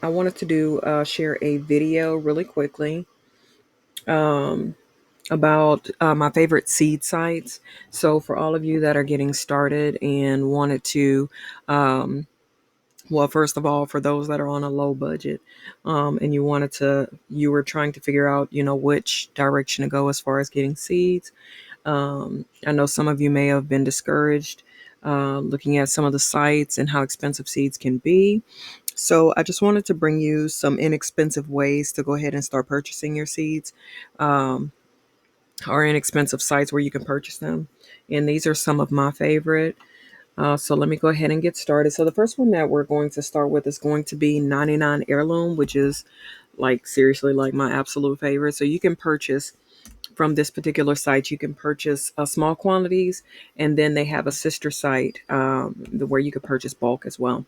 I wanted to share a video really quickly um, about my favorite seed sites. So for all of you that are getting started and wanted to, um, well, first of all, for those that are on a low budget, and you were trying to figure out, which direction to go as far as getting seeds. I know some of you may have been discouraged looking at some of the sites and how expensive seeds can be. So I just wanted to bring you some inexpensive ways to go ahead and start purchasing your seeds, um, or inexpensive sites where you can purchase them. And these are some of my favorite. So let me go ahead and get started. So the first one that we're going to start with is going to be 99 Heirloom, which is like seriously like my absolute favorite. So you can purchase from this particular site, you can purchase small quantities, and then they have a sister site where you could purchase bulk as well.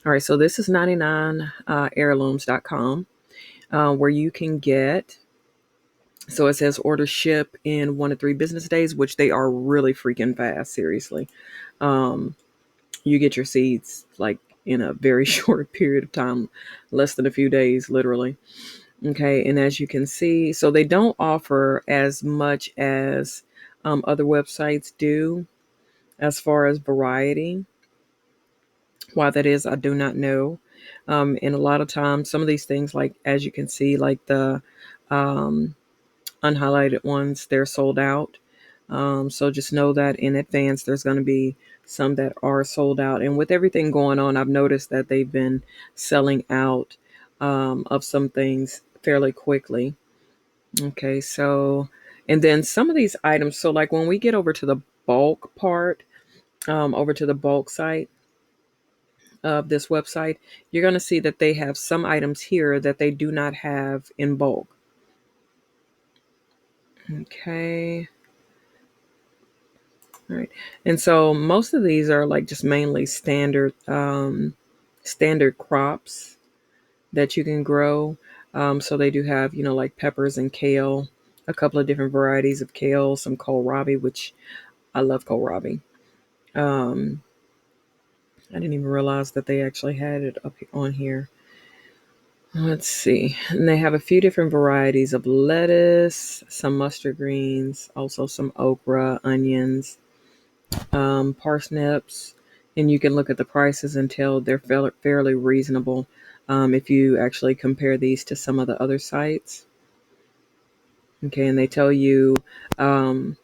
All right, so this is 99heirlooms.com, where you can get, so it says order ship in 1 to 3 business days, which they are really freaking fast, seriously. Um, you get your seeds like in a very short period of time, less than a few days, literally. Okay, and as you can see, so they don't offer as much as other websites do as far as variety. Why that is, I do not know. And a lot of times, some of these things, like as you can see, like the um, unhighlighted ones, they're sold out. So just know that in advance, there's going to be some that are sold out. And with everything going on, I've noticed that they've been selling out of some things fairly quickly. Okay, so, and then some of these items, so like when we get over to the bulk part, over to the bulk site of this website, you're going to see that they have some items here that they do not have in bulk. Okay. All right. And so most of these are like just mainly standard crops that you can grow. So they do have, like peppers and kale, a couple of different varieties of kale, some kohlrabi, which I love kohlrabi. Um, I didn't even realize that they actually had it up on here. Let's see. And they have a few different varieties of lettuce, some mustard greens, also some okra, onions, parsnips. And you can look at the prices and tell they're fairly reasonable if you actually compare these to some of the other sites. Okay, and they tell you, um,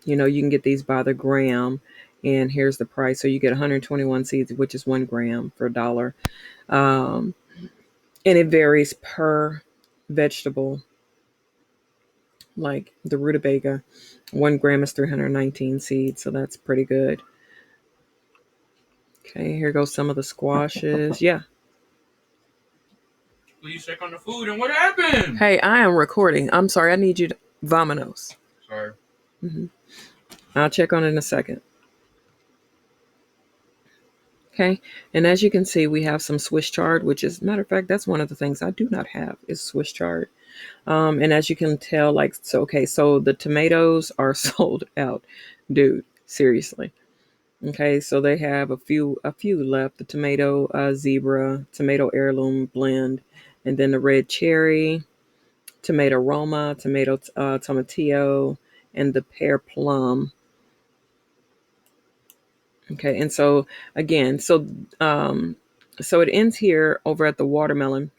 you can get these by the gram. And here's the price. So you get 121 seeds, which is 1 gram for $1. Um, and it varies per vegetable. Like the rutabaga, 1 gram is 319 seeds, so that's pretty good. Okay, here goes some of the squashes. Yeah. Will you check on the food and what happened? Hey, I am recording. I'm sorry. I need you to vominos. Sorry. I'll check on it in a second. Okay, and as you can see, we have some Swiss chard, which is, matter of fact, that's one of the things I do not have is Swiss chard. And as you can tell, like, so, okay, so the tomatoes are sold out, dude, seriously. Okay, so they have a few left, the tomato zebra, tomato heirloom blend, and then the red cherry, tomato Roma, tomato tomatillo, and the pear plum. Okay, and so again, um, so it ends here over at the watermelon.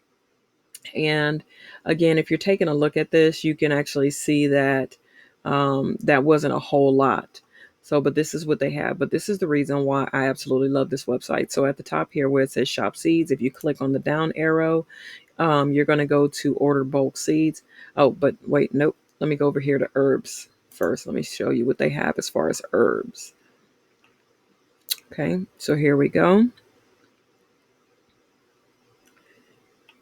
And again, if you're taking a look at this, you can actually see that that wasn't a whole lot. So, but this is what they have. But this is the reason why I absolutely love this website. So at the top here where it says shop seeds, if you click on the down arrow, you're going to go to order bulk seeds. Oh, but wait, nope. Let me go over here to herbs first. Let me show you what they have as far as herbs. Okay, so here we go.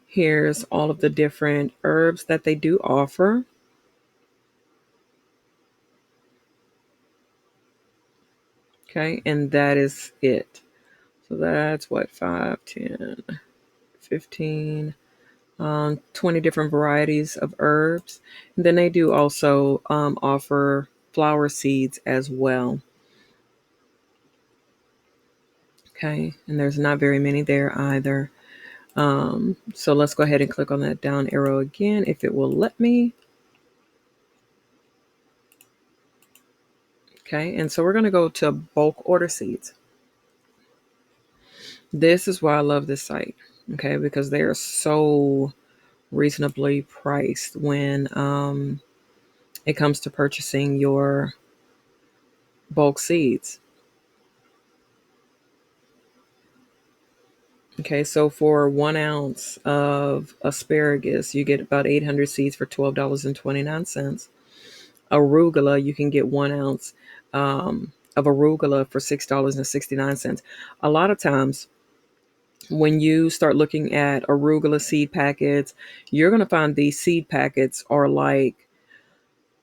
Here's all of the different herbs that they do offer. Okay, and that is it. So that's what, 5, 10, 15, 20 different varieties of herbs. And then they do also offer flower seeds as well. Okay, and there's not very many there either. So let's go ahead and click on that down arrow again, if it will let me. Okay, and so we're going to go to bulk order seeds. This is why I love this site, okay, because they are so reasonably priced when it comes to purchasing your bulk seeds. Okay, so for 1 ounce of asparagus, you get about 800 seeds for $12.29. Arugula, you can get 1 ounce of arugula for $6.69. A lot of times, when you start looking at arugula seed packets, you're going to find these seed packets are like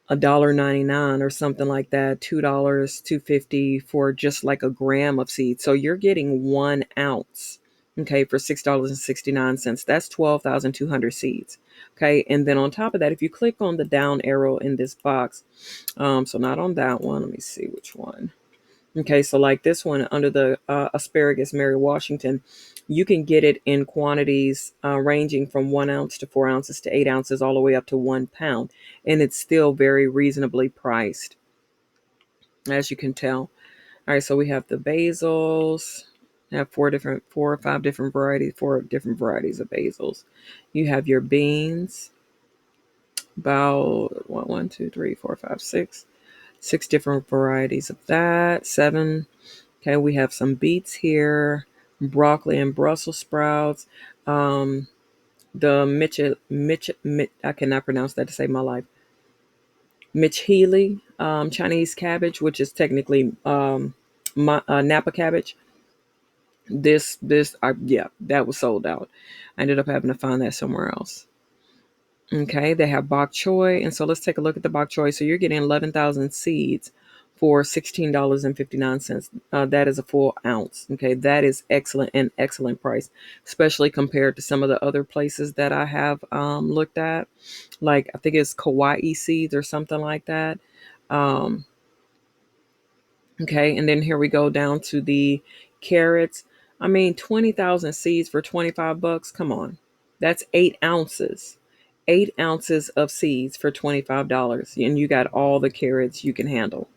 $1.99 or something like that, $2, $2.50 for just like a gram of seed. So you're getting 1 ounce, okay, for $6.69. That's 12,200 seeds. Okay, and then on top of that, if you click on the down arrow in this box, so not on that one, let me see which one. Okay, so like this one under the asparagus Mary Washington, you can get it in quantities ranging from 1 ounce to 4 ounces to 8 ounces, all the way up to 1 pound. And it's still very reasonably priced, as you can tell. All right, so we have the basils. I have four or five different varieties, 4 different varieties of basils. You have your beans, about one, two, three, four, five, six different varieties of that. 7. Okay, we have some beets here, broccoli and Brussels sprouts. I cannot pronounce that to save my life. Michili, Chinese cabbage, which is technically Napa cabbage. Yeah, that was sold out. I ended up having to find that somewhere else. Okay, they have bok choy, and so let's take a look at the bok choy. So you're getting 11,000 seeds for $16.59. That is a full ounce. Okay, that is excellent, and excellent price, especially compared to some of the other places that I have looked at. Like I think it's Kauai seeds or something like that. Um, okay, and then here we go down to the carrots. I mean, 20,000 seeds for $25. Come on, that's 8 ounces. 8 ounces of seeds for $25, and you got all the carrots you can handle.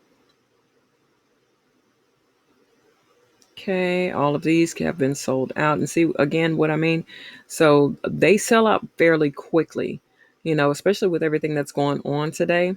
Okay, all of these have been sold out. And see again what I mean? So they sell out fairly quickly, especially with everything that's going on today.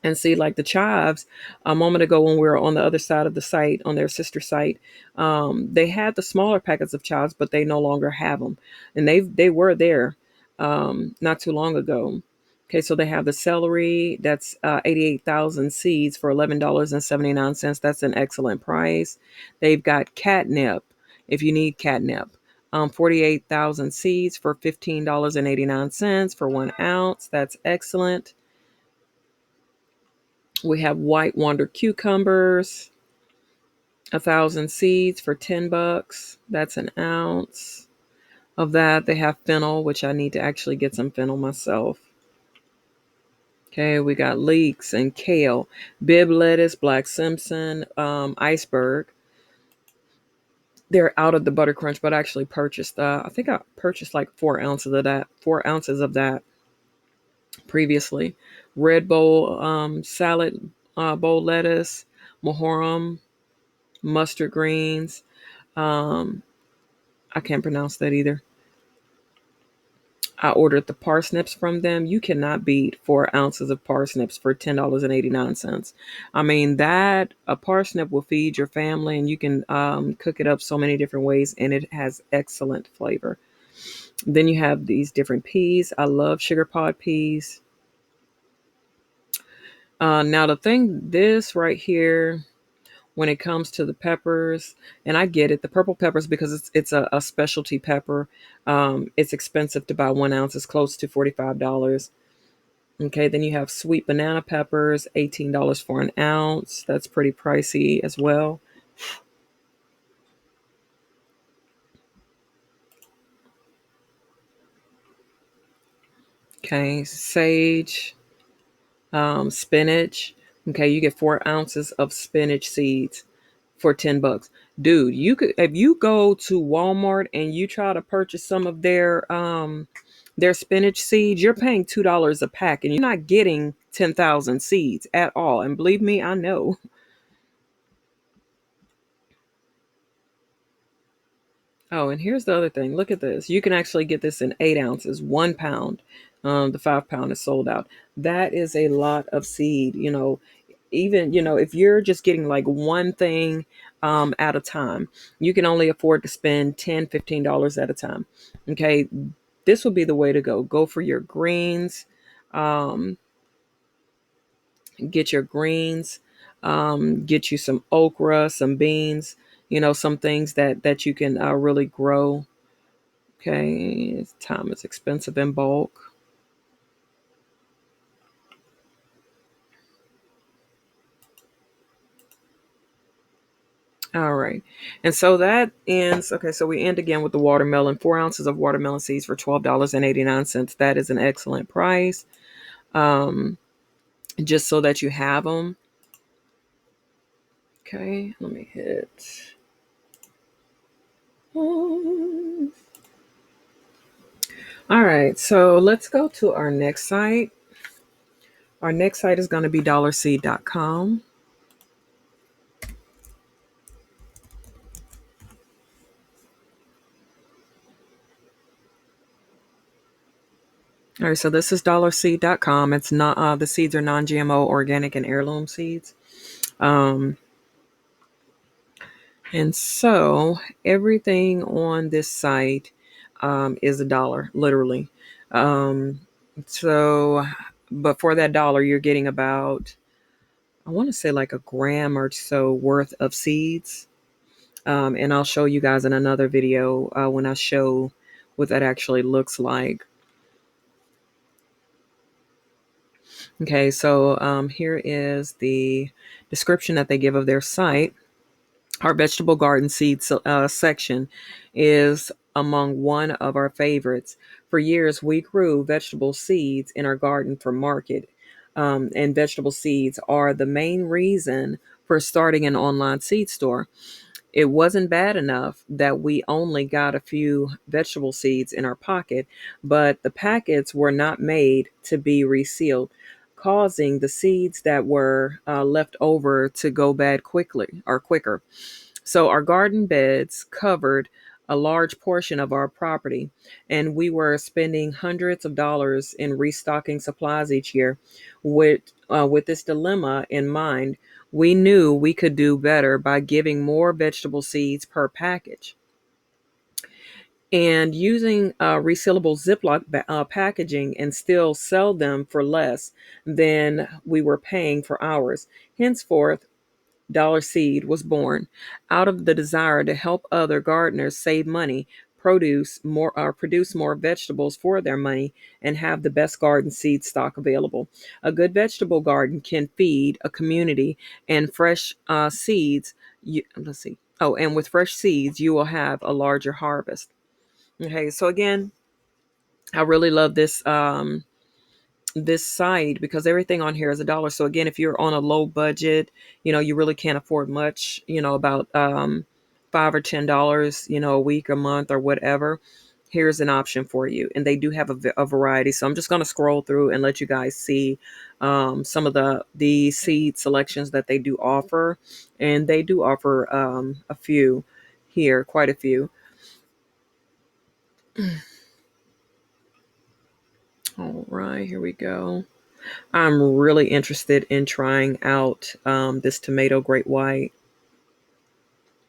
And see, like the chives, a moment ago when we were on the other side of the site, on their sister site, they had the smaller packets of chives, but they no longer have them. And they were there not too long ago. Okay, so they have the celery, that's 88,000 seeds for $11.79. That's an excellent price. They've got catnip, if you need catnip. 48,000 seeds for $15.89 for 1 ounce. That's excellent. We have white wonder cucumbers, 1,000 seeds for $10. That's an ounce of that. They have fennel, which I need to actually get some fennel myself. Okay, we got leeks and kale, bib lettuce, black Simpson, iceberg. They're out of the butter crunch, but I actually purchased. I think I purchased like 4 ounces of that. 4 ounces of that previously. Red bowl salad bowl lettuce, mahorum, mustard greens. Um, I can't pronounce that either. I ordered the parsnips from them. You cannot beat 4 ounces of parsnips for $10.89. I mean, that a parsnip will feed your family, and you can cook it up so many different ways, and it has excellent flavor. Then you have these different peas. I love sugar pod peas. Now the thing, this right here, when it comes to the peppers, and I get it, the purple peppers, because it's a specialty pepper. It's expensive to buy 1 ounce. It's close to $45. Okay, then you have sweet banana peppers, $18 for an ounce. That's pretty pricey as well. Okay, sage, spinach. Okay, you get 4 ounces of spinach seeds for $10. Dude, you could, if you go to Walmart and you try to purchase some of their spinach seeds, you're paying $2 a pack and you're not getting 10,000 seeds at all. And believe me, I know. Oh, and here's the other thing. Look at this. You can actually get this in 8 ounces, 1 pound. The 5 pound is sold out. That is a lot of seed. Even, if you're just getting like one thing at a time, you can only afford to spend $10, $15 at a time. Okay. This would be the way to go. Go for your greens. Um, get your greens. Get you some okra, some beans, some things that you can really grow. Okay, time is expensive in bulk. All right. And so that ends. Okay, so we end again with the watermelon. 4 ounces of watermelon seeds for $12.89. That is an excellent price. Um, just so that you have them. Okay, let me hit. All right, so let's go to our next site. Our next site is going to be dollarseed.com. All right, so this is dollarseed.com. It's not the seeds are non-GMO, organic, and heirloom seeds. Um, and so everything on this site is $1, literally. Um, so, but for that dollar, you're getting about, I want to say like a gram or so worth of seeds. And I'll show you guys in another video when I show what that actually looks like. Okay, so here is the description that they give of their site. Our vegetable garden seeds section is among one of our favorites. For years, we grew vegetable seeds in our garden for market, and vegetable seeds are the main reason for starting an online seed store. It wasn't bad enough that we only got a few vegetable seeds in our pocket, but the packets were not made to be resealed, causing the seeds that were left over to go bad quickly or quicker. So our garden beds covered a large portion of our property, and we were spending hundreds of dollars in restocking supplies each year. With this dilemma in mind, we knew we could do better by giving more vegetable seeds per package and using resealable Ziploc packaging and still sell them for less than we were paying for ours. Henceforth, Dollar Seed was born out of the desire to help other gardeners save money, produce more vegetables for their money, and have the best garden seed stock available. A good vegetable garden can feed a community, and fresh seeds. Let's see. Oh, and with fresh seeds, you will have a larger harvest. Okay, so again, I really love this site because everything on here is $1. So again, if you're on a low budget, you really can't afford much, about $5 or $10, a week, a month, or whatever. Here's an option for you, and they do have a variety. So I'm just going to scroll through and let you guys see some of the seed selections that they do offer, and they do offer a few here, quite a few. All right, here we go. I'm really interested in trying out this tomato great white.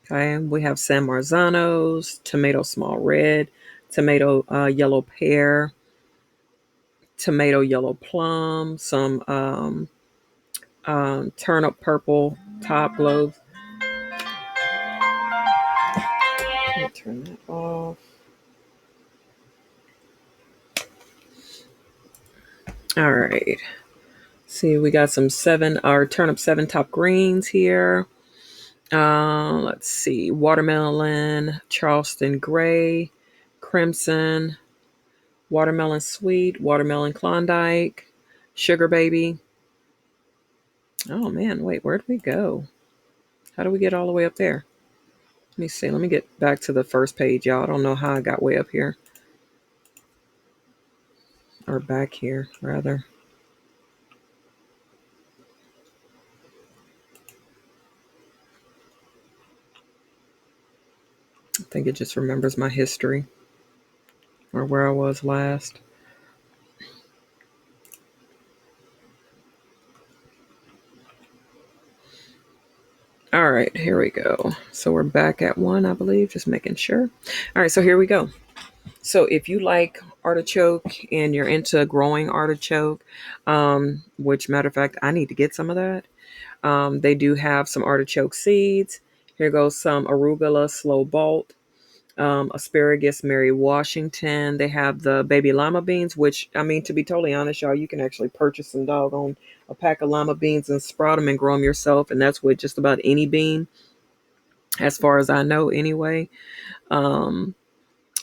Okay, we have San Marzanos, tomato small red, tomato yellow pear, tomato yellow plum, some turnip purple top globes. Let me turn that off. All right. See, we got some our turnip 7 top greens here. Let's see, watermelon, Charleston gray, crimson, watermelon sweet, watermelon Klondike, sugar baby. Oh man, wait, where'd we go? How do we get all the way up there? Let me see. Let me get back to the first page, y'all. I don't know how I got way up here. Or back here, rather. I think it just remembers my history or where I was last. All right, here we go. So we're back at 1, I believe, just making sure. All right, so here we go. So if you like artichoke and you're into growing artichoke, which matter of fact, I need to get some of that. They do have some artichoke seeds. Here goes some arugula slow bolt, asparagus Mary Washington. They have the baby lima beans, which, I mean, to be totally honest, y'all, you can actually purchase some doggone a pack of lima beans and sprout them and grow them yourself. And that's with just about any bean, as far as I know, anyway. Um,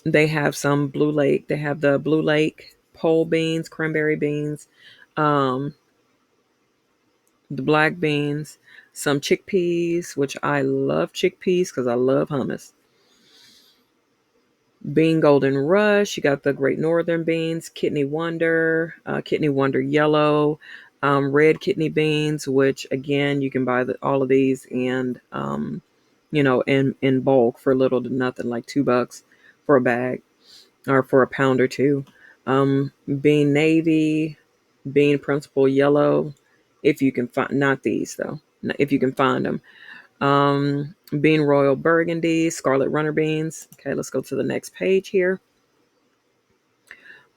they have some Blue Lake. They have the Blue Lake pole beans, cranberry beans, um, the black beans, some chickpeas, which I love chickpeas because I love hummus. Bean Golden Rush. You got the Great Northern beans, Kidney Wonder Yellow, red kidney beans, which again you can buy all of these and in bulk for little to nothing, like $2 for a bag or for a pound or two. Bean Navy, Bean Principal Yellow, if you can find, not these though, if you can find them. Bean Royal Burgundy, Scarlet Runner beans. Okay, let's go to the next page here.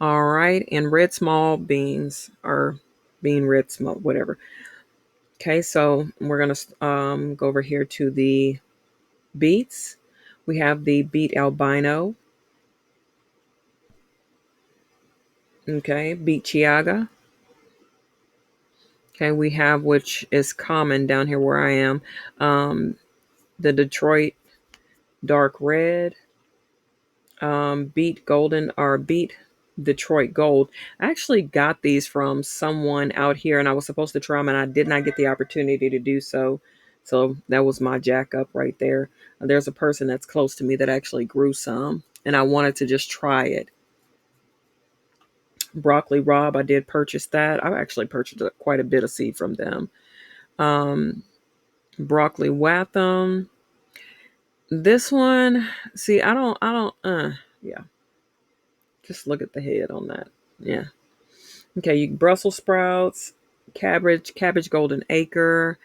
All right, and red small beans or bean red small, whatever. Okay, so we're gonna go over here to the beets. We have the beet albino. Okay, beet chiaga. Okay, we have, which is common down here where I am, the Detroit dark red, beet golden, or beet Detroit gold. I actually got these from someone out here and I was supposed to try them and I did not get the opportunity to do so. So that was my jack up right there. There's a person that's close to me that actually grew some and I wanted to just try it. Broccoli Rob, I did purchase that. I actually purchased quite a bit of seed from them. Um, Broccoli Watham. This one, see, yeah. Just look at the head on that. Yeah. Okay, Brussels sprouts, cabbage golden acre.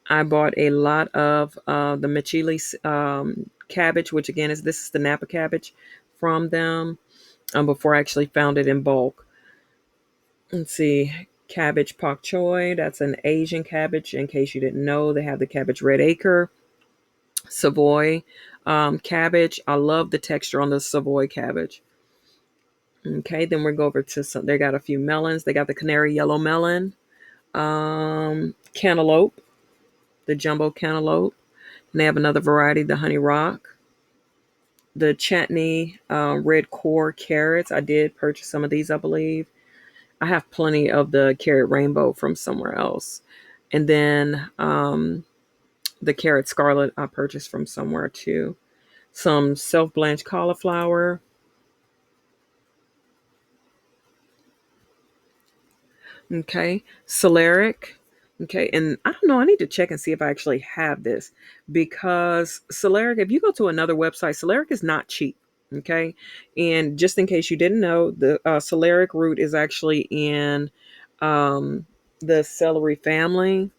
I bought a lot of the Michili cabbage, which again this is the Napa cabbage from them before I actually found it in bulk. Let's see, cabbage pak choi. That's an Asian cabbage. In case you didn't know, they have the cabbage red acre, Savoy cabbage. I love the texture on the Savoy cabbage. Okay, then we go over to some. They got a few melons. They got the canary yellow melon, cantaloupe, the jumbo cantaloupe. And they have another variety, the honey rock, the chutney red core carrots. I did purchase some of these, I believe. I have plenty of the carrot rainbow from somewhere else, and then the carrot scarlet I purchased from somewhere too. Some self blanched cauliflower. Okay, Celeric. Okay, and I don't know. I need to check and see if I actually have this because Celeric. If you go to another website, Celeric is not cheap. Okay, and just in case you didn't know, the Celeric root is actually in um, the celery family,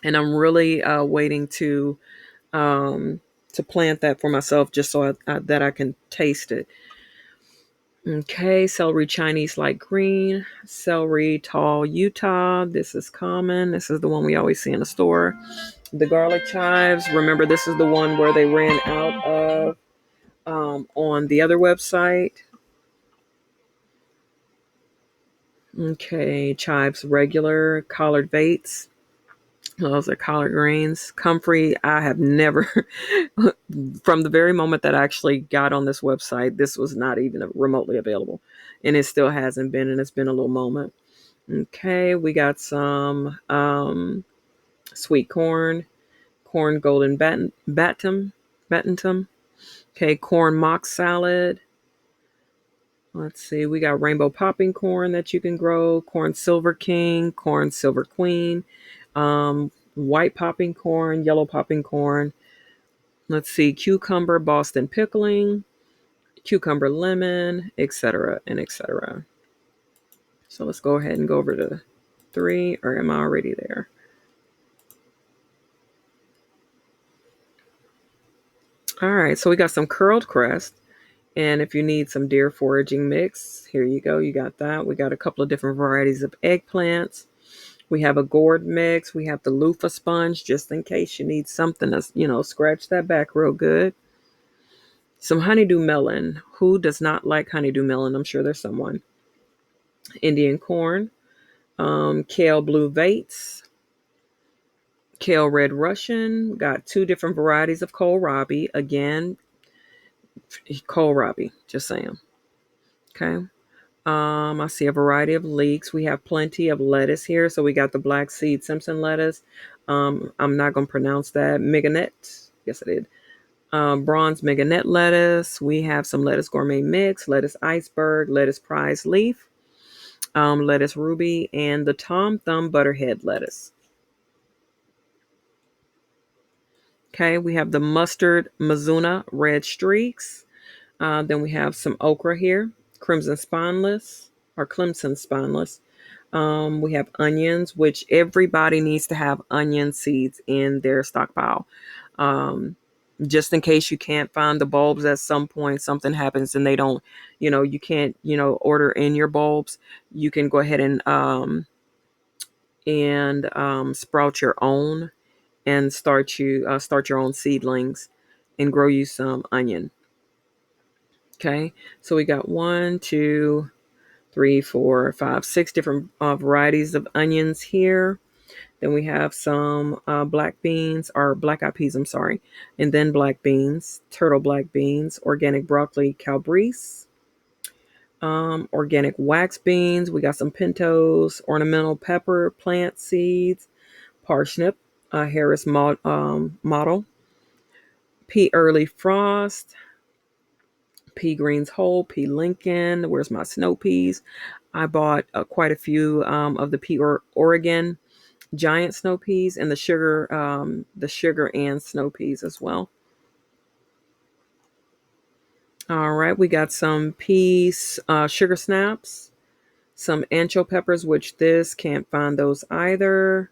and I'm really waiting um, to plant that for myself, just so that I can taste it. Okay, celery Chinese light green, celery tall Utah. This is common. This is the one we always see in the store. The garlic chives. Remember, this is the one where they ran out of on the other website. Okay, chives regular, collard baits. Those are collard greens. Comfrey, I have never, from the very moment that I actually got on this website, this was not even remotely available. And it still hasn't been, and it's been a little moment. Okay, we got some sweet corn. corn golden battentum. Okay, corn mock salad. Let's see, we got rainbow popping corn that you can grow, corn silver king, corn silver queen, white popping corn, yellow popping corn. Let's see, cucumber Boston pickling, cucumber lemon, etc. and etc. So let's go ahead and go over to 3, or am I already there? All right, so we got some curled crest. And if you need some deer foraging mix, here you go. You got that. We got a couple of different varieties of eggplants. We have a gourd mix. We have the loofah sponge, just in case you need something to, scratch that back real good. Some honeydew melon. Who does not like honeydew melon? I'm sure there's someone. Indian corn. Kale blue vates. Kale red Russian. Got 2 different varieties of kohlrabi. Again, kohlrabi, just saying. Okay. I see a variety of leeks. We have plenty of lettuce here. So we got the black seed Simpson lettuce. I'm not going to pronounce that. Mignonette. Yes, I did. Bronze mignonette lettuce. We have some lettuce gourmet mix, lettuce iceberg, lettuce prize leaf, lettuce ruby, and the Tom Thumb butterhead lettuce. Okay, we have the mustard Mizuna red streaks. Then we have some okra here, crimson spineless or Clemson spineless. We have onions, which everybody needs to have onion seeds in their stockpile. Just in case you can't find the bulbs at some point, something happens and they don't, you can't, order in your bulbs. You can go ahead and sprout your own and start your own seedlings and grow you some onion. Okay, so we got 1, 2, 3, 4, 5, 6 different varieties of onions here. Then we have some black beans, or black eyed peas, I'm sorry. And then black beans, turtle black beans, organic broccoli calabrese, organic wax beans. We got some pintos, ornamental pepper plant seeds, parsnip, Harris model, pea early frost, pea greens whole, pea Lincoln. Where's my snow peas? I bought quite a few of the pea Oregon giant snow peas and the sugar and snow peas as well. All right, we got some peas, sugar snaps, some ancho peppers, which this can't find those either.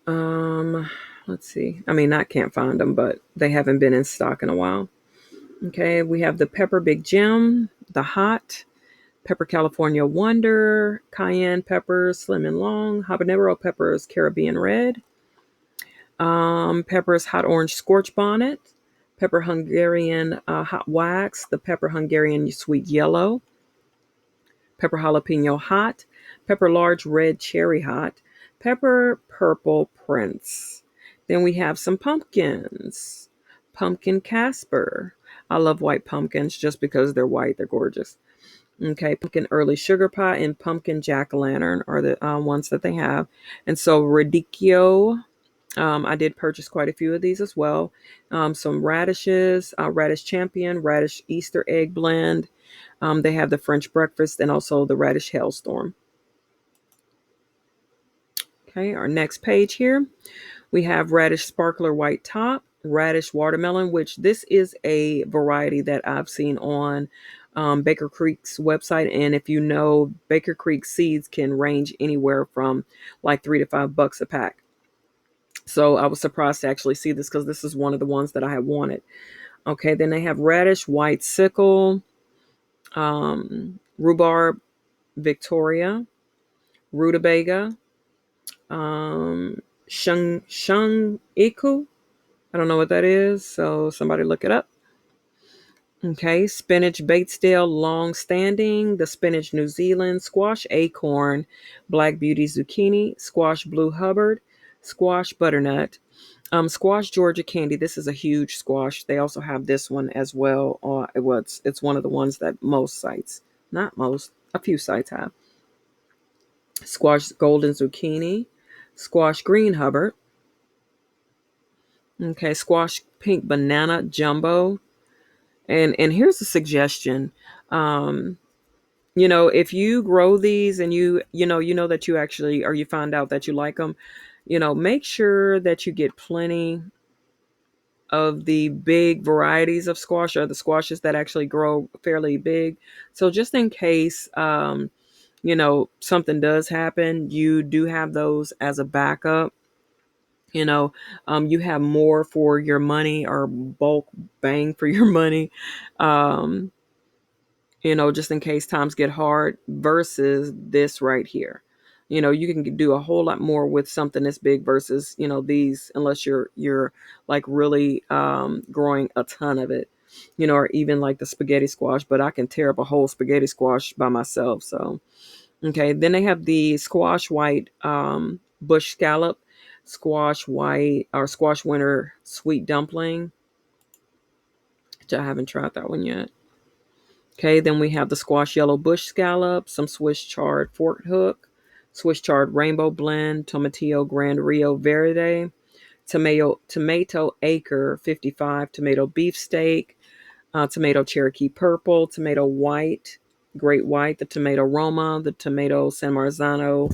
Let's see. I mean, not can't find them, but they haven't been in stock in a while. Okay, we have the pepper Big Jim, the hot pepper California Wonder, cayenne peppers slim and long, habanero peppers Caribbean red, peppers hot orange scorch bonnet, pepper Hungarian hot wax, the pepper Hungarian sweet yellow, pepper jalapeno hot, pepper large red cherry hot, pepper purple prince. Then we have some pumpkins, pumpkin Casper. I love white pumpkins just because they're white, they're gorgeous. Okay, pumpkin early sugar pie and pumpkin jack-o'-lantern are the ones that they have. And so radicchio, I did purchase quite a few of these as well. Some radishes, radish champion, radish Easter egg blend. They have the French breakfast and also the radish hailstorm. Okay, our next page here, we have radish sparkler white top, radish watermelon, which this is a variety that I've seen on Baker Creek's website. And if you know, Baker Creek seeds can range anywhere from like $3 to $5 a pack. So I was surprised to actually see this because this is one of the ones that I had wanted. Okay, then they have radish white sickle, rhubarb Victoria, rutabaga, shung iku. I don't know what that is, so somebody look it up. Okay, spinach Batesdale long standing, the spinach New Zealand, squash acorn, black beauty zucchini, squash blue Hubbard, squash butternut, squash Georgia candy. This is a huge squash. They also have this one as well. It's one of the ones that most sites, not most, a few sites have. Squash golden zucchini, squash green Hubbard, Okay, squash pink banana jumbo. And here's a suggestion. Um, if you grow these and you know that you actually, or you find out that you like them, make sure that you get plenty of the big varieties of squash, or the squashes that actually grow fairly big. So just in case, something does happen, you do have those as a backup. you know you have more for your money, or bulk bang for your money, um just in case times get hard, versus this right here. You can do a whole lot more with something this big versus these, unless you're like really growing a ton of it, or even like the spaghetti squash. But I can tear up a whole spaghetti squash by myself. So okay, then they have the squash white bush scallop, squash white, or squash winter sweet dumpling, which I haven't tried that one yet. Okay, then we have the squash yellow bush scallop, some Swiss chard fork hook, Swiss chard rainbow blend, tomatillo grand Rio Verde, tomato acre 55, tomato beefsteak, tomato Cherokee purple, tomato white, great white, the tomato Roma, the tomato San Marzano,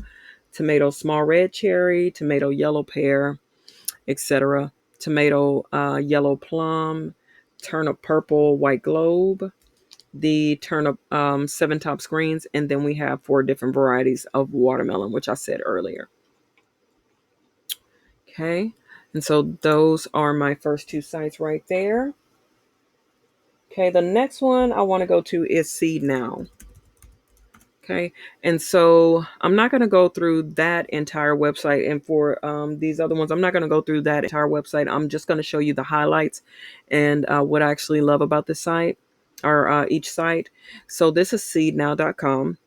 tomato small red cherry, tomato yellow pear, etc. Tomato yellow plum, turnip purple, white globe, the turnip seven tops greens, and then we have 4 different varieties of watermelon, which I said earlier. Okay, and so those are my first 2 sites right there. Okay, the next one I want to go to is Seed Now. Okay, and so I'm not going to go through that entire website. And for these other ones, I'm not going to go through that entire website. I'm just going to show you the highlights and what I actually love about this site, or each site. So this is seednow.com.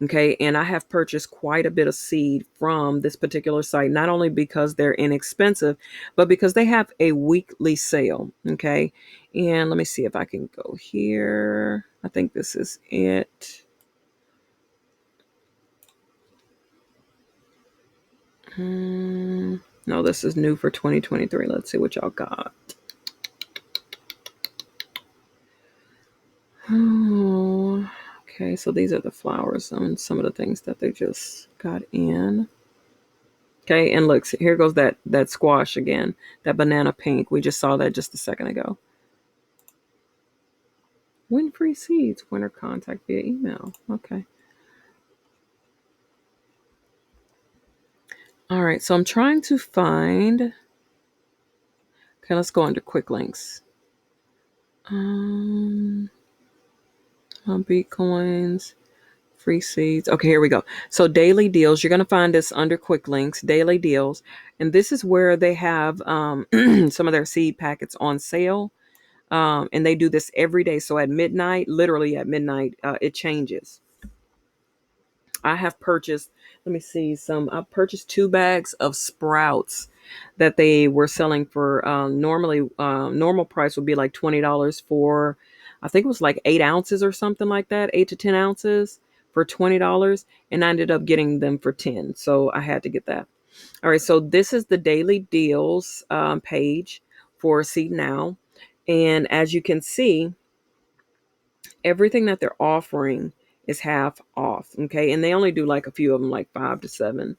Okay, and I have purchased quite a bit of seed from this particular site, not only because they're inexpensive, but because they have a weekly sale. Okay, and let me see if I can go here. I think this is it. No, this is new for 2023. Let's see what y'all got. Oh, okay, so these are the flowers and some of the things that they just got in. Okay, and look, here goes that squash again, that banana pink. We just saw that just a second ago. Win free seeds, winner contact via email. Okay. All right, so I'm trying to find. Okay, let's go under quick links. Bitcoins, free seeds. Okay, here we go. So daily deals. You're going to find this under quick links, daily deals, and this is where they have some of their seed packets on sale. And they do this every day. So at midnight, literally at midnight, it changes. I have purchased, let me see, I purchased 2 bags of sprouts that they were selling for, normally, normal price would be like $20 for, I think it was like 8 ounces or something like that, 8 to 10 ounces for $20. And I ended up getting them for 10. So I had to get that. All right. So this is the daily deals page for Seed Now. And as you can see, everything that they're offering is half off. Okay. And they only do like a few of them, like 5 to 7.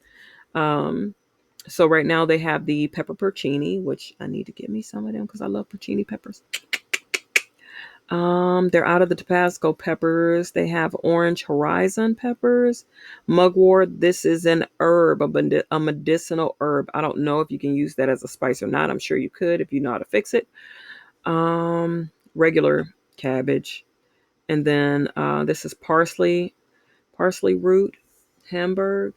Um, so right now they have the pepper porcini, which I need to get me some of them because I love porcini peppers. They're out of the Tabasco peppers. They have orange horizon peppers, mugwort. This is an herb, a medicinal herb. I don't know if you can use that as a spice or not. I'm sure you could if you know how to fix it. Regular cabbage. And then this is parsley root, Hamburg.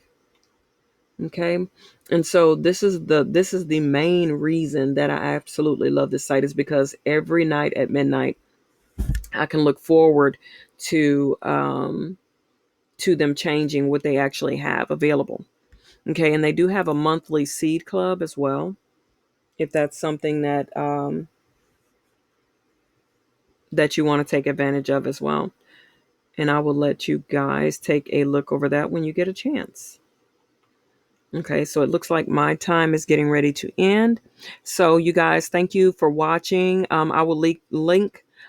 Okay. And so this is the main reason that I absolutely love this site, is because every night at midnight I can look forward to them changing what they actually have available. Okay, and they do have a monthly seed club as well, if that's something that you want to take advantage of as well. And I will let you guys take a look over that when you get a chance. Okay, so it looks like my time is getting ready to end. So you guys, thank you for watching. I will link